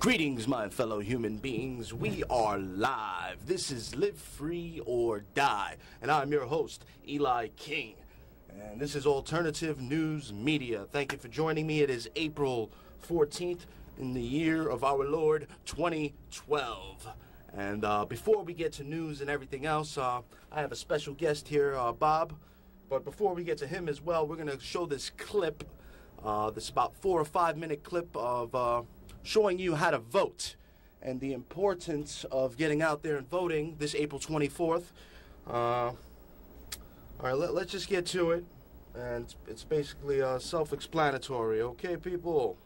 Greetings, my fellow human beings. We are live. This is Live Free or Die, and I'm your host, Eli King. And this is Alternative News Media. Thank you for joining me. It is April 14th in the year of our Lord, 2012. And before we get to news and everything else, I have a special guest here, Bob. But before we get to him as well, we're going to show this clip, this about 4 or 5 minute clip of showing you how to vote and the importance of getting out there and voting this April 24th. All right, let's just get to it. And it's basically self-explanatory, okay, people?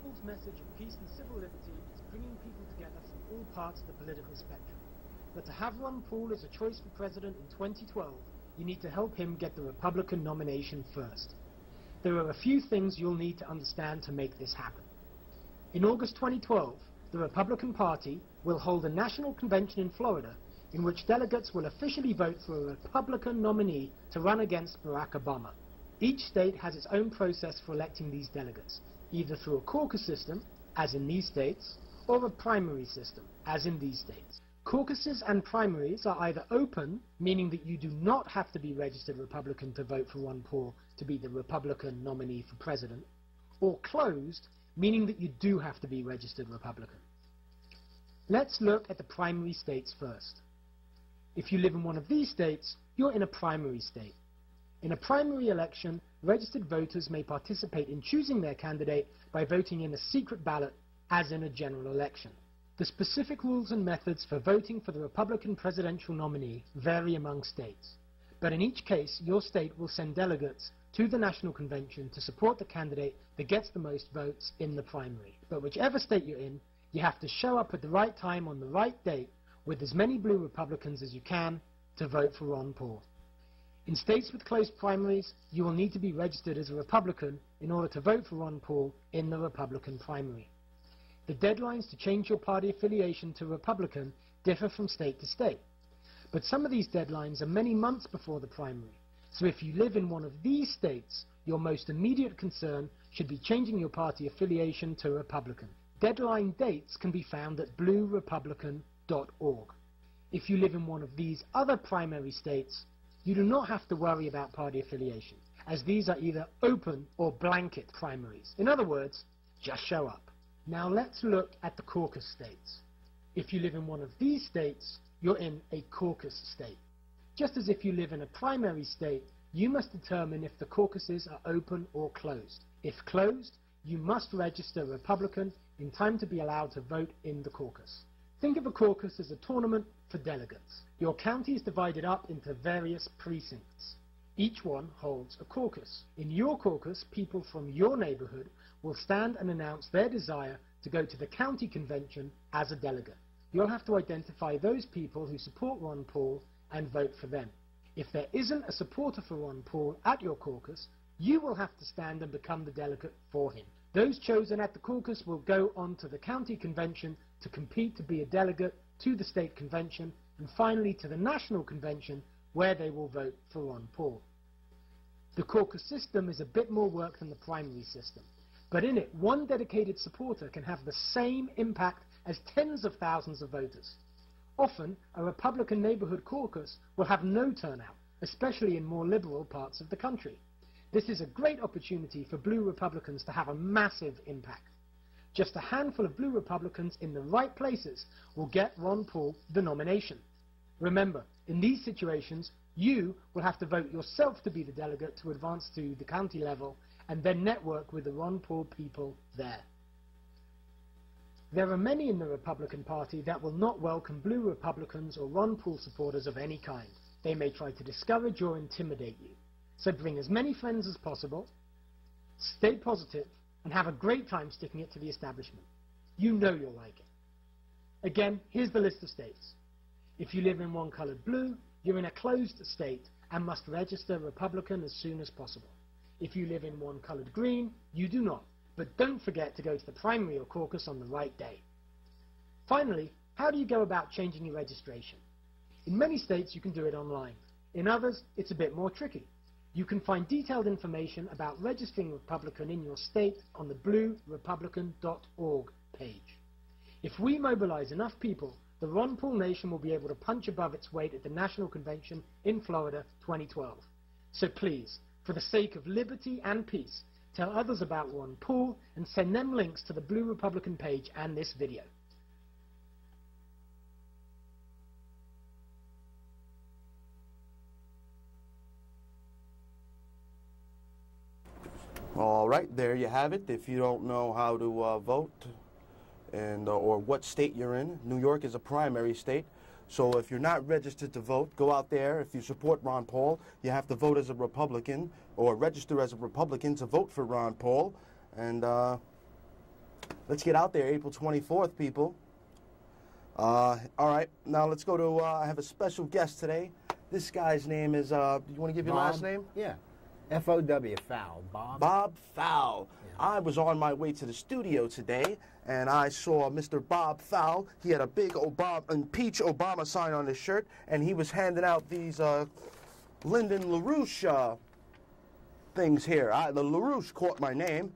Paul's message of peace and civil liberty is bringing people together from all parts of the political spectrum. But to have Ron Paul as a choice for president in 2012, you need to help him get the Republican nomination first. There are a few things you'll need to understand to make this happen. In August 2012, the Republican Party will hold a national convention in Florida in which delegates will officially vote for a Republican nominee to run against Barack Obama. Each state has its own process for electing these delegates, either through a caucus system, as in these states, or a primary system, as in these states. Caucuses and primaries are either open, meaning that you do not have to be registered Republican to vote for Ron Paul to be the Republican nominee for president, or closed, meaning that you do have to be registered Republican. Let's look at the primary states first. If you live in one of these states, you're in a primary state. In a primary election, registered voters may participate in choosing their candidate by voting in a secret ballot, as in a general election. The specific rules and methods for voting for the Republican presidential nominee vary among states, but in each case, your state will send delegates to the National Convention to support the candidate that gets the most votes in the primary. But whichever state you're in, you have to show up at the right time on the right date with as many blue Republicans as you can to vote for Ron Paul. In states with closed primaries, you will need to be registered as a Republican in order to vote for Ron Paul in the Republican primary. The deadlines to change your party affiliation to Republican differ from state to state, but some of these deadlines are many months before the primary, so if you live in one of these states, your most immediate concern should be changing your party affiliation to Republican. Deadline dates can be found at bluerepublican.org. If you live in one of these other primary states, you do not have to worry about party affiliation, as these are either open or blanket primaries. In other words, just show up. Now let's look at the caucus states. If you live in one of these states, you're in a caucus state. Just as if you live in a primary state, you must determine if the caucuses are open or closed. If closed, you must register Republican in time to be allowed to vote in the caucus. Think of a caucus as a tournament for delegates. Your county is divided up into various precincts. Each one holds a caucus. In your caucus, people from your neighborhood will stand and announce their desire to go to the county convention as a delegate. You'll have to identify those people who support Ron Paul and vote for them. If there isn't a supporter for Ron Paul at your caucus, you will have to stand and become the delegate for him. Those chosen at the caucus will go on to the county convention to compete to be a delegate to the state convention and finally to the national convention where they will vote for Ron Paul. The caucus system is a bit more work than the primary system, but in it, one dedicated supporter can have the same impact as tens of thousands of voters. Often, a Republican neighborhood caucus will have no turnout, especially in more liberal parts of the country. This is a great opportunity for blue Republicans to have a massive impact. Just a handful of blue Republicans in the right places will get Ron Paul the nomination. Remember, in these situations, you will have to vote yourself to be the delegate to advance to the county level and then network with the Ron Paul people there. There are many in the Republican Party that will not welcome blue Republicans or Ron Paul supporters of any kind. They may try to discourage or intimidate you. So bring as many friends as possible, stay positive, and have a great time sticking it to the establishment. You know you'll like it. Again, here's the list of states. If you live in one colored blue, you're in a closed state and must register Republican as soon as possible. If you live in one colored green, you do not, but don't forget to go to the primary or caucus on the right day. Finally, how do you go about changing your registration? In many states you can do it online. In others, it's a bit more tricky. You can find detailed information about registering Republican in your state on the bluerepublican.org page. If we mobilize enough people, the Ron Paul Nation will be able to punch above its weight at the National Convention in Florida 2012. So please, for the sake of liberty and peace, tell others about Ron Paul and send them links to the Blue Republican page and this video. All right, there you have it. If you don't know how to vote and or what state you're in, New York is a primary state. So if you're not registered to vote, go out there. If you support Ron Paul, you have to vote as a Republican or register as a Republican to vote for Ron Paul. And let's get out there April 24th, people. All right, now let's go to, I have a special guest today. This guy's name is, do you want to give your last name? Yeah. F-O-W, Fowl, Bob. Bob Fowl. Yeah. I was on my way to the studio today, and I saw Mr. Bob Fowl. He had a big Impeach Obama sign on his shirt, and he was handing out these Lyndon LaRouche things here. The LaRouche caught my name,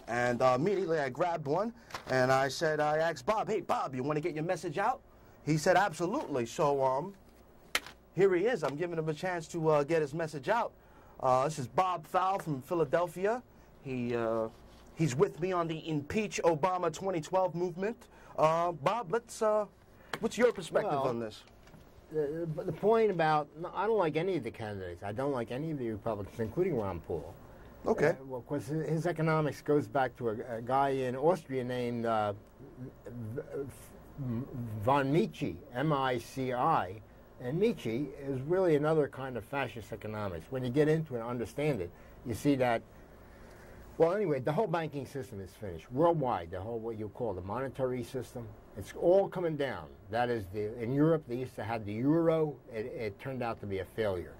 and immediately I grabbed one, and I asked Bob, hey, Bob, you want to get your message out? He said, absolutely. So here he is. I'm giving him a chance to get his message out. This is Bob Fowl from Philadelphia. He's with me on the Impeach Obama 2012 movement. Bob, what's your perspective on this? The point about, I don't like any of the candidates. I don't like any of the Republicans, including Ron Paul. Okay. Well, because his economics goes back to a guy in Austria named von Mici, M-I-C-I. And Mici is really another kind of fascist economics. When you get into it and understand it, you see that, well, anyway, the whole banking system is finished. Worldwide, the whole, what you call the monetary system, it's all coming down. That is, in Europe, they used to have the euro. It turned out to be a failure.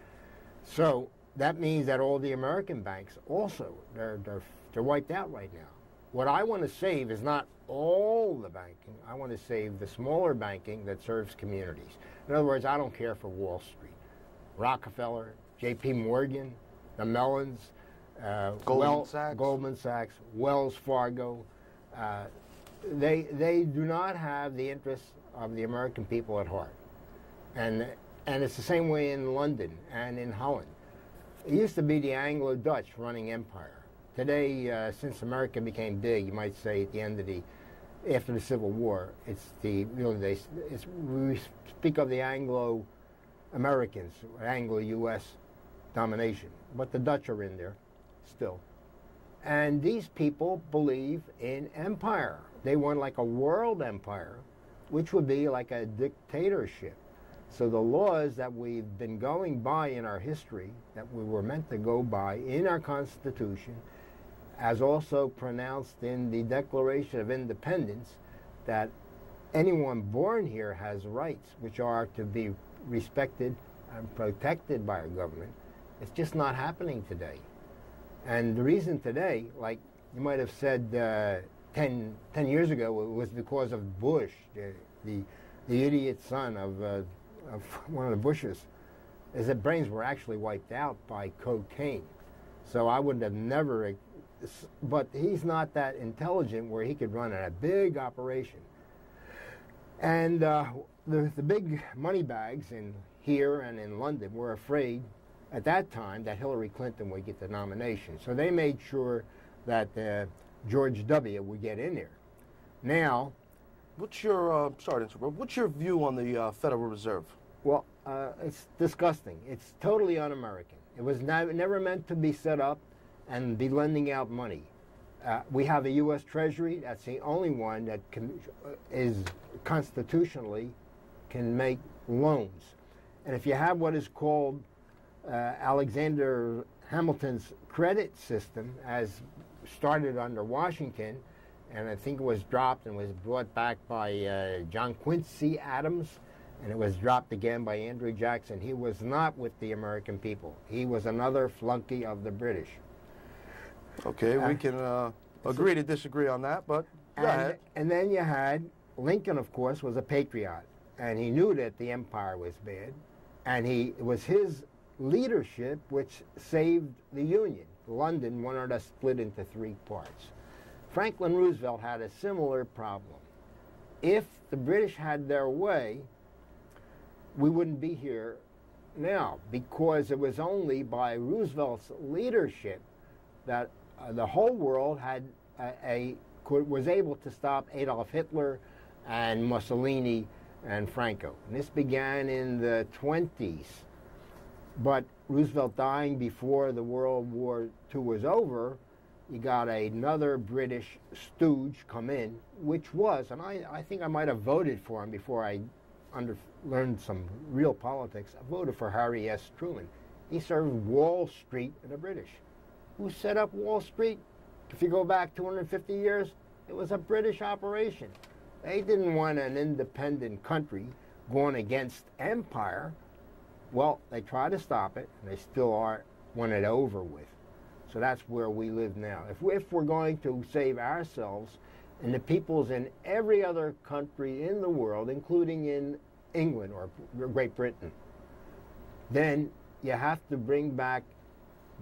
So that means that all the American banks also, they're wiped out right now. What I want to save is not all the banking. I want to save the smaller banking that serves communities. In other words, I don't care for Wall Street. Rockefeller, J.P. Morgan, the Mellons, Goldman Sachs, Wells Fargo, they do not have the interests of the American people at heart. And it's the same way in London and in Holland. It used to be the Anglo-Dutch running empire. Today, since America became big, you might say at the end of after the Civil War, we speak of the Anglo-Americans, Anglo-U.S. domination, but the Dutch are in there still. And these people believe in empire. They want like a world empire, which would be like a dictatorship. So the laws that we've been going by in our history, that we were meant to go by in our Constitution, as also pronounced in the Declaration of Independence, that anyone born here has rights which are to be respected and protected by our government. It's just not happening today. And the reason today, like you might have said 10 years ago, it was because of Bush, the idiot son of one of the Bushes, is that brains were actually wiped out by cocaine. So I would have never, but he's not that intelligent where he could run a big operation. And the big money bags here and in London were afraid at that time that Hillary Clinton would get the nomination. So they made sure that George W. would get in there. Now, what's your what's your view on the Federal Reserve? Well, it's disgusting. It's totally un-American. It was never meant to be set up and be lending out money. We have a U.S. Treasury. That's the only one that is constitutionally can make loans. And if you have what is called Alexander Hamilton's credit system, as started under Washington, and I think it was dropped and was brought back by John Quincy Adams, and it was dropped again by Andrew Jackson. He was not with the American people. He was another flunky of the British. Okay, we can agree to disagree on that, but go ahead. And then you had Lincoln, of course, was a patriot, and he knew that the empire was bad, and it was his leadership which saved the Union. London wanted to split into three parts. Franklin Roosevelt had a similar problem. If the British had their way, we wouldn't be here now, because it was only by Roosevelt's leadership that the whole world was able to stop Adolf Hitler and Mussolini and Franco. And this began in the 20s. But Roosevelt dying before the World War II was over, you got another British stooge come in, which was, and I think I might have voted for him before I learned some real politics. I voted for Harry S. Truman. He served Wall Street in the British. Who set up Wall Street? If you go back 250 years, it was a British operation. They didn't want an independent country going against empire. Well, they tried to stop it, and they still want it over with. So that's where we live now. If we're going to save ourselves and the peoples in every other country in the world, including in England or Great Britain, then you have to bring back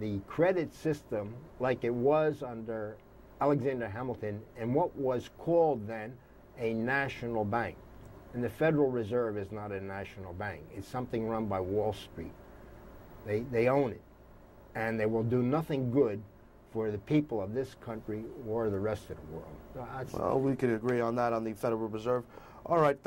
the credit system like it was under Alexander Hamilton and what was called then a national bank. And the Federal Reserve is not a national bank. It's something run by Wall Street. They own it. And they will do nothing good for the people of this country or the rest of the world. Well, we could agree on that on the Federal Reserve. All right,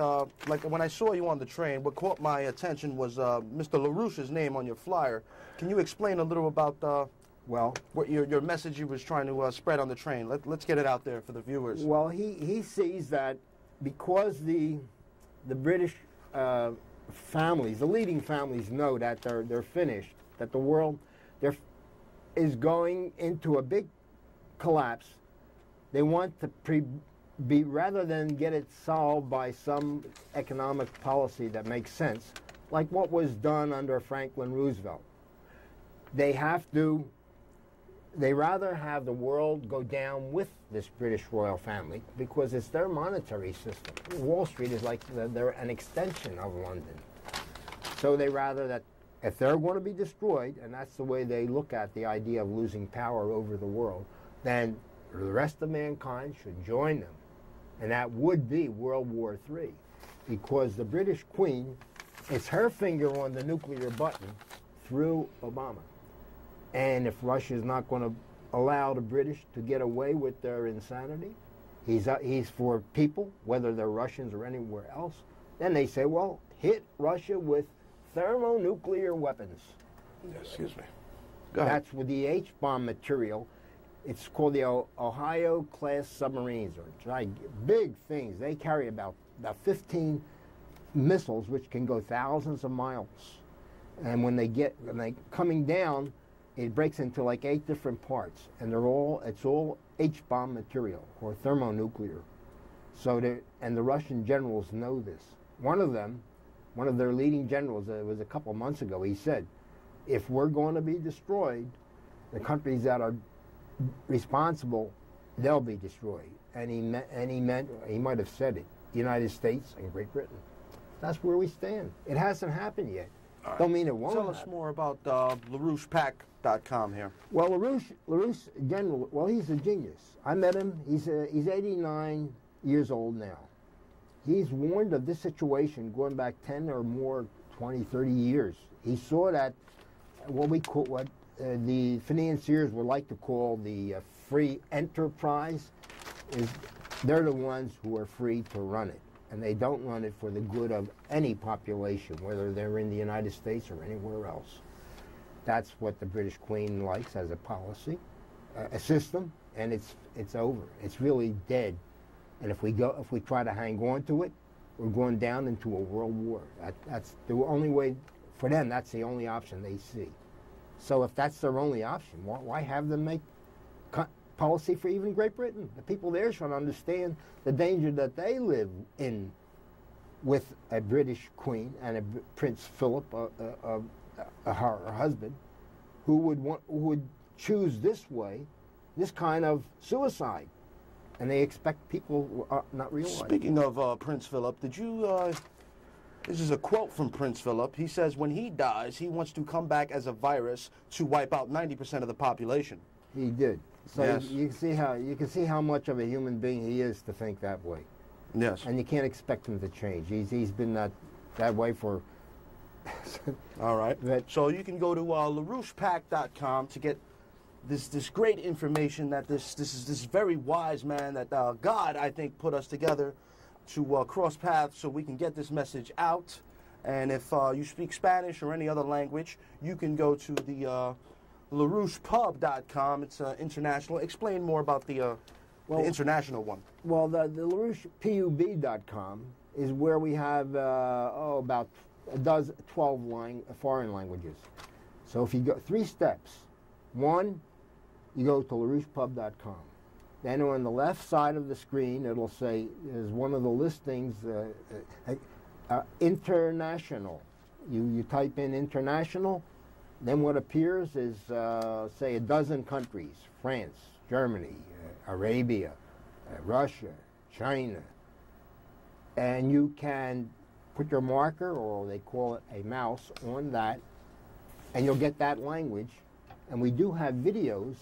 like when I saw you on the train, what caught my attention was Mr. Larouche's name on your flyer. Can you explain a little about what your message you was trying to spread on the train? Let's get it out there for the viewers. Well, he sees that because the British families, the leading families, know that they're finished, that the world is going into a big collapse. They want to rather than get it solved by some economic policy that makes sense, like what was done under Franklin Roosevelt. They rather have the world go down with this British royal family because it's their monetary system. Wall Street is like they're an extension of London. So they rather that if they're going to be destroyed, and that's the way they look at the idea of losing power over the world, then the rest of mankind should join them. And that would be World War III, because the British Queen, it's her finger on the nuclear button through Obama. And if Russia's not going to allow the British to get away with their insanity, he's for people, whether they're Russians or anywhere else, then they say, well, hit Russia with thermonuclear weapons. Excuse me. Go ahead. That's with the H-bomb material. It's called the Ohio-class submarines, or big things. They carry about 15 missiles, which can go thousands of miles. And when they coming down, it breaks into like 8 different parts, and it's all H-bomb material or thermonuclear. And the Russian generals know this. One of their leading generals, it was a couple of months ago, he said, if we're going to be destroyed, the countries that are responsible, they'll be destroyed. And he might have said it, the United States and Great Britain. That's where we stand. It hasn't happened yet. Right. Don't mean it won't. Tell us more about Larouchepac.com here. Well, Larouche again, well, he's a genius. I met him. He's 89 years old now. He's warned of this situation going back 10 or more, 20, 30 years. He saw that what the financiers would like to call the free enterprise is they're the ones who are free to run it. And they don't run it for the good of any population, whether they're in the United States or anywhere else. That's what the British Queen likes as a policy, a system, and it's over. It's really dead. And if we try to hang on to it, we're going down into a world war. That's the only way for them. That's the only option they see. So if that's their only option, why have them make policy for even Great Britain? The people there should understand the danger that they live in with a British Queen and a Prince Philip, her husband, who would choose this way, this kind of suicide. And they expect people not realize. Speaking of Prince Philip, did you This is a quote from Prince Philip. He says, when he dies, he wants to come back as a virus to wipe out 90% of the population. He did. So Yes. you can see how much of a human being he is to think that way. Yes. And you can't expect him to change. He's been that way for. All right. That, So you can go to Larouchepac.com to get this great information that this very wise man that God, I think, put us together to cross paths so we can get this message out. And if you speak Spanish or any other language, you can go to the Larouchepub.com. It's international. Explain more about the international one. Well, the Larouchepub.com is where we have about 12 foreign languages. So if you go 3 steps, one, you go to Larouchepub.com. Then on the left side of the screen, it'll say, is one of the listings, international. You type in international, then what appears is, say, a dozen countries: France, Germany, Arabia, Russia, China. And you can put your marker, or they call it a mouse, on that, and you'll get that language. And we do have videos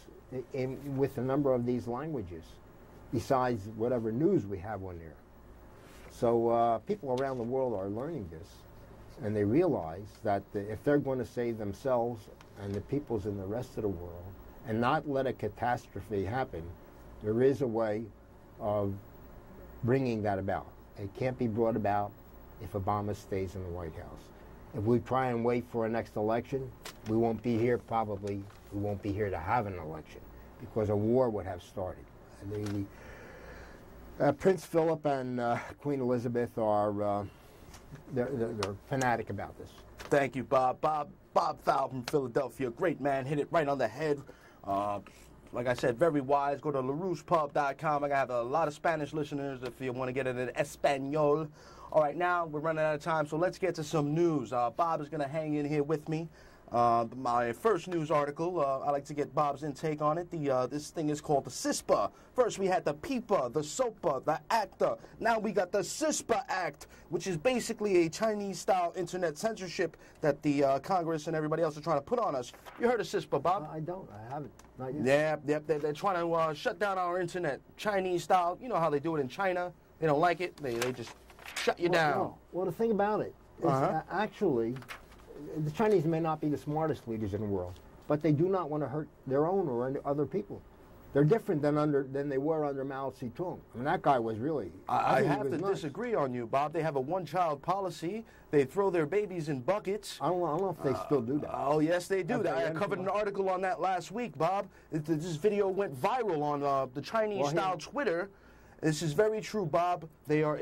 with a number of these languages, besides whatever news we have on there. So people around the world are learning this, and they realize that if they're going to save themselves and the peoples in the rest of the world and not let a catastrophe happen, there is a way of bringing that about. It can't be brought about if Obama stays in the White House. If we try and wait for a next election, we won't be here, probably. We won't be here to have an election because a war would have started. Prince Philip and Queen Elizabeth are they're fanatic about this. Thank you, Bob. Bob Fowl from Philadelphia. Great man. Hit it right on the head. Like I said, very wise. Go to LaRouchePub.com. I have a lot of Spanish listeners if you want to get it in Espanol. All right, now we're running out of time, so let's get to some news. Bob is going to hang in here with me. My first news article, I like to get Bob's intake on it. This thing is called the CISPA. First we had the PIPA, the SOPA, the ACTA. Now we got the CISPA Act, which is basically a Chinese-style internet censorship that the Congress and everybody else are trying to put on us. You heard of CISPA, Bob? I don't. I haven't. Not yet. Yeah, they're trying to shut down our internet, Chinese-style. You know how they do it in China. They don't like it. They just shut you down. Well, the thing about it is actually, the Chinese may not be the smartest leaders in the world, but they do not want to hurt their own or other people. They're different than they were under Mao Zedong. I mean, that guy was really. I have to disagree on you, Bob. They have a one-child policy. They throw their babies in buckets. I don't know if they still do that. Oh, yes, they do. I covered an article on that last week, Bob. This video went viral on the Chinese-style Twitter. This is very true, Bob. They are.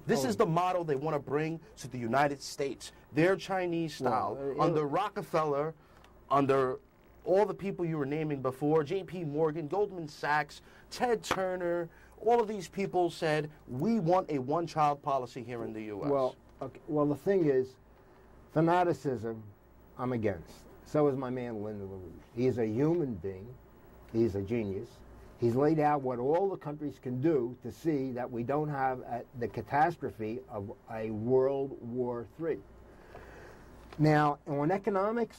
This is the model they want to bring to the United States. Their Chinese style, under Rockefeller, under all the people you were naming before, J.P. Morgan, Goldman Sachs, Ted Turner, all of these people said, we want a one-child policy here in the U.S. Well, the thing is, fanaticism, I'm against. So is my man, Lyndon LaRouche. He is a human being. He's a genius. He's laid out what all the countries can do to see that we don't have the catastrophe of a World War III. Now, on economics,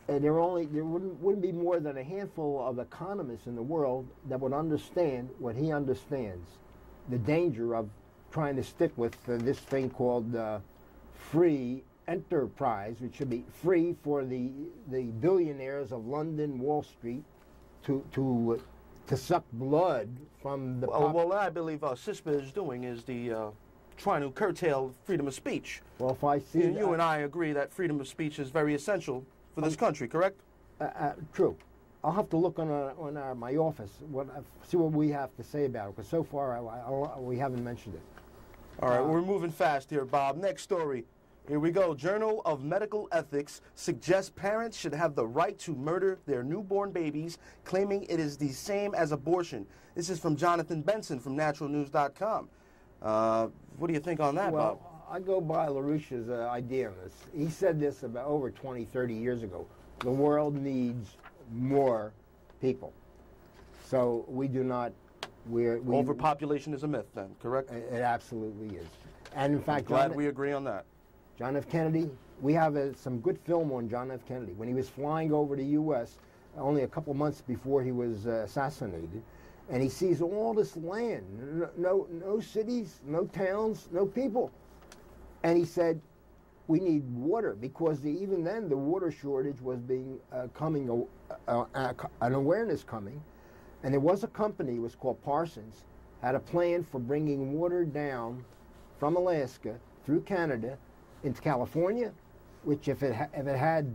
there wouldn't be more than a handful of economists in the world that would understand what he understands, the danger of trying to stick with this thing called free enterprise, which should be free for the billionaires of London, Wall Street, to suck blood from the Well, I believe CISPA is doing is trying to curtail freedom of speech. Well, if I see you and I agree that freedom of speech is very essential for this country, correct? True. I'll have to look on my office, see what we have to say about it, because so far we haven't mentioned it. All right, we're moving fast here, Bob. Next story. Here we go. Journal of Medical Ethics suggests parents should have the right to murder their newborn babies, claiming it is the same as abortion. This is from Jonathan Benson from naturalnews.com. What do you think on that, Bob? I go by LaRouche's idea on this. He said this about over 20, 30 years ago. The world needs more people. So we do not... Overpopulation is a myth, then, correct? It absolutely is. And in fact, Glad we agree on that. John F. Kennedy, we have some good film on John F. Kennedy. When he was flying over the U.S. only a couple months before he was assassinated, and he sees all this land, no cities, no towns, no people. And he said, we need water, because even then the water shortage was coming, an awareness coming. And there was a company, it was called Parsons, had a plan for bringing water down from Alaska through Canada into California, which if it had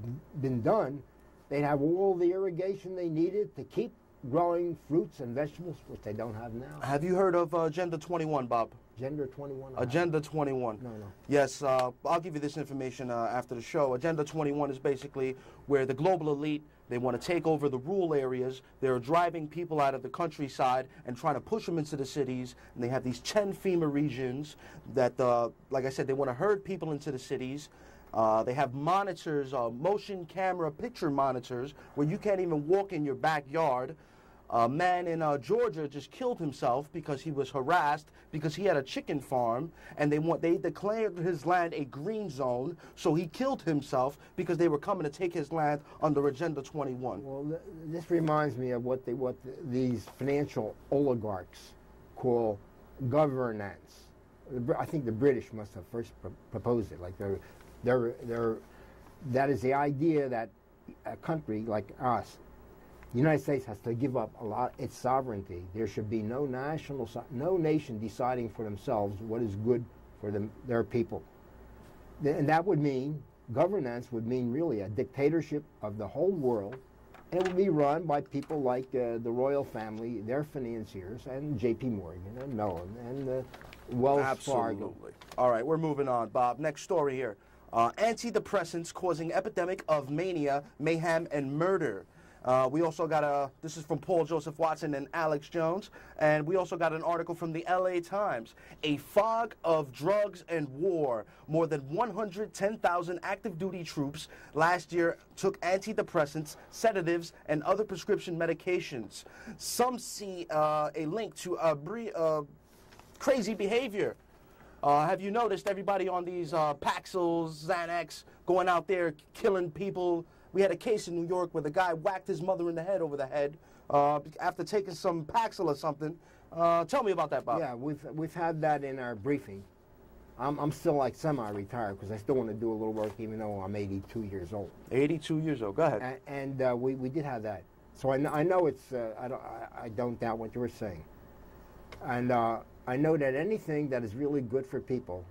been done, they'd have all the irrigation they needed to keep growing fruits and vegetables, which they don't have now. Have you heard of Agenda 21, Bob? Agenda 21? Agenda 21. No. Yes, I'll give you this information after the show. Agenda 21 is basically where the global elite, they want to take over the rural areas. They're driving people out of the countryside and trying to push them into the cities. And they have these 10 FEMA regions that, like I said, they want to herd people into the cities. They have monitors, motion camera picture monitors, where you can't even walk in your backyard. A man in Georgia just killed himself because he was harassed because he had a chicken farm, and they declared his land a green zone, so he killed himself because they were coming to take his land under Agenda 21. Well, this reminds me of what these financial oligarchs call governance. I think the British must have first proposed it. Like that is the idea that a country like us, the United States, has to give up a lot its sovereignty. There should be no nation deciding for themselves what is good for their people. And that would mean, governance would mean really a dictatorship of the whole world, and it would be run by people like the royal family, their financiers, and J.P. Morgan, and Mellon, and Wells Fargo. Absolutely. All right, we're moving on, Bob. Next story here. Antidepressants causing epidemic of mania, mayhem, and murder. We also got this is from Paul Joseph Watson and Alex Jones, and we also got an article from the LA Times. A fog of drugs and war. More than 110,000 active duty troops last year took antidepressants, sedatives, and other prescription medications. Some see a link to crazy behavior. Have you noticed everybody on these Paxils, Xanax, going out there killing people? We had a case in New York where the guy whacked his mother in the head over the head after taking some Paxil or something. Tell me about that, Bob. Yeah, we've had that in our briefing. I'm still like semi-retired because I still want to do a little work even though I'm 82 years old. 82 years old. Go ahead. And we did have that. So I know it's I don't doubt what you were saying. And I know that anything that is really good for people,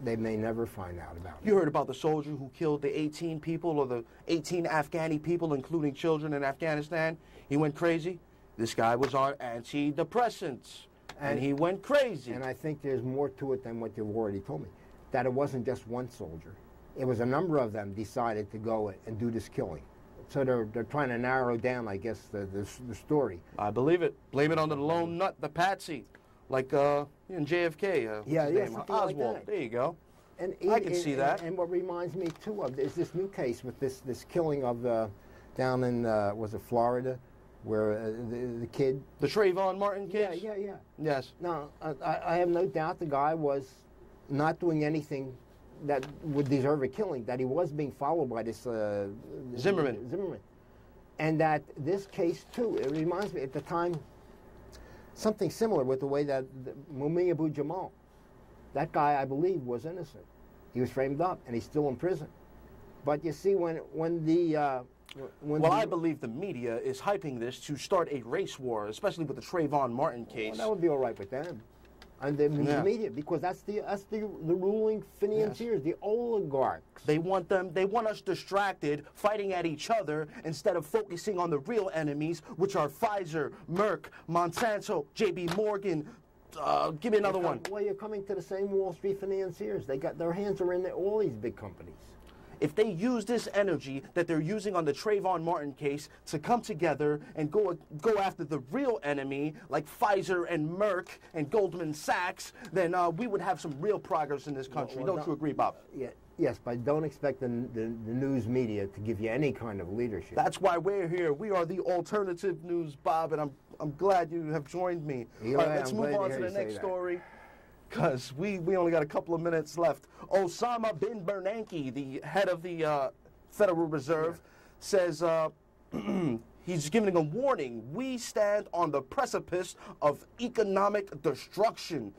they may never find out about it. You heard about the soldier who killed the 18 people, or the 18 Afghani people, including children in Afghanistan? He went crazy. This guy was on antidepressants, and he went crazy. And I think there's more to it than what you've already told me, that it wasn't just one soldier. It was a number of them decided to go and do this killing. So they're trying to narrow down, I guess, the story. I believe it. Blame it on the lone nut, the patsy. Like in JFK, yeah, Oswald. Like that. There you go. And I can see that. And what reminds me too of is this new case with this killing of down in was it Florida, where the kid, the Trayvon Martin case. Yeah. Yes. No, I have no doubt the guy was not doing anything that would deserve a killing. That he was being followed by this Zimmerman, and that this case too. It reminds me at the time. Something similar with the way that Mumia Abu Jamal, that guy, I believe, was innocent. He was framed up, and he's still in prison. But you see, when I believe the media is hyping this to start a race war, especially with the Trayvon Martin case. Well, that would be all right with them. And the media, because that's the ruling financiers, the oligarchs. They want us distracted, fighting at each other, instead of focusing on the real enemies, which are Pfizer, Merck, Monsanto, J.B. Morgan. Give me another one. Well, you're coming to the same Wall Street financiers. Their hands are in all these big companies. If they use this energy that they're using on the Trayvon Martin case to come together and go after the real enemy, like Pfizer and Merck and Goldman Sachs, then we would have some real progress in this country. Don't you agree, Bob? Yeah. Yes, but don't expect the news media to give you any kind of leadership. That's why we're here. We are the alternative news, Bob, and I'm glad you have joined me. Yeah, All right, let's move on to the next story. because we only got a couple of minutes left. Osama bin Bernanke, the head of the Federal Reserve, says he's giving a warning. We stand on the precipice of economic destruction.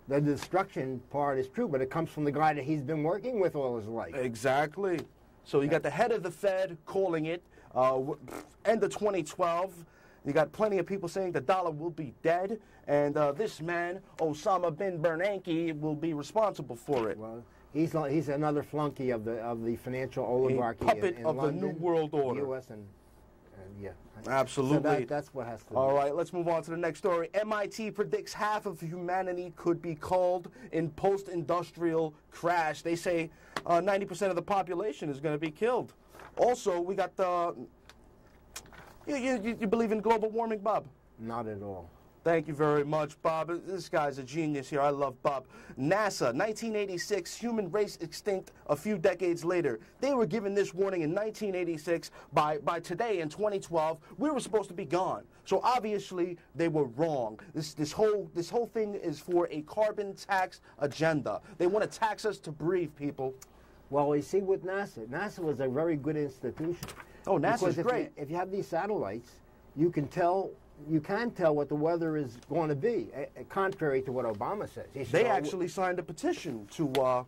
The destruction part is true, but it comes from the guy that he's been working with all his life. Exactly. So you got the head of the Fed calling it end of 2012. You got plenty of people saying the dollar will be dead, and this man, Osama bin Bernanke, will be responsible for it. Well, he's another flunky of the financial oligarchy. A puppet in of London, the New World Order. U.S. and yeah. Absolutely. So that's what has to be. All right, let's move on to the next story. MIT predicts half of humanity could be culled in post-industrial crash. They say 90% of the population is going to be killed. Also, we got the... You believe in global warming, Bob? Not at all. Thank you very much, Bob. This guy's a genius here. I love Bob. NASA, 1986, human race extinct a few decades later. They were given this warning in 1986. By today, in 2012, we were supposed to be gone. So obviously, they were wrong. This whole thing is for a carbon tax agenda. They want to tax us to breathe, people. Well, you see, with NASA was a very good institution. Oh, NASA's great. If you have these satellites, you can tell what the weather is going to be, contrary to what Obama says. They actually signed a petition for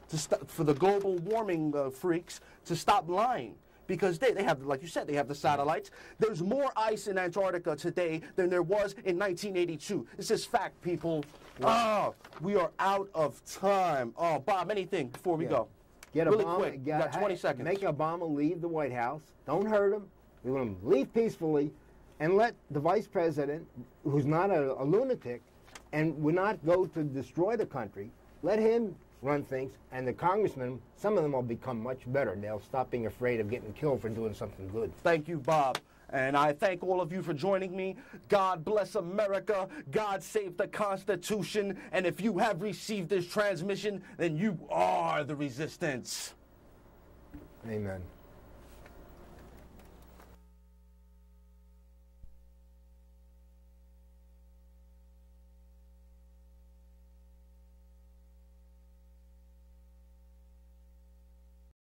the global warming freaks to stop lying. Because they have, like you said, they have the satellites. There's more ice in Antarctica today than there was in 1982. This is fact, people. Oh, we are out of time. Oh, Bob, anything before we go? Get really Obama, quick. You got 20 seconds. Make Obama leave the White House. Don't hurt him. We want him to leave peacefully, and let the vice president, who's not a lunatic, and would not go to destroy the country, let him run things, and the congressmen, some of them will become much better. They'll stop being afraid of getting killed for doing something good. Thank you, Bob. And I thank all of you for joining me. God bless America. God save the Constitution. And if you have received this transmission, then you are the resistance. Amen.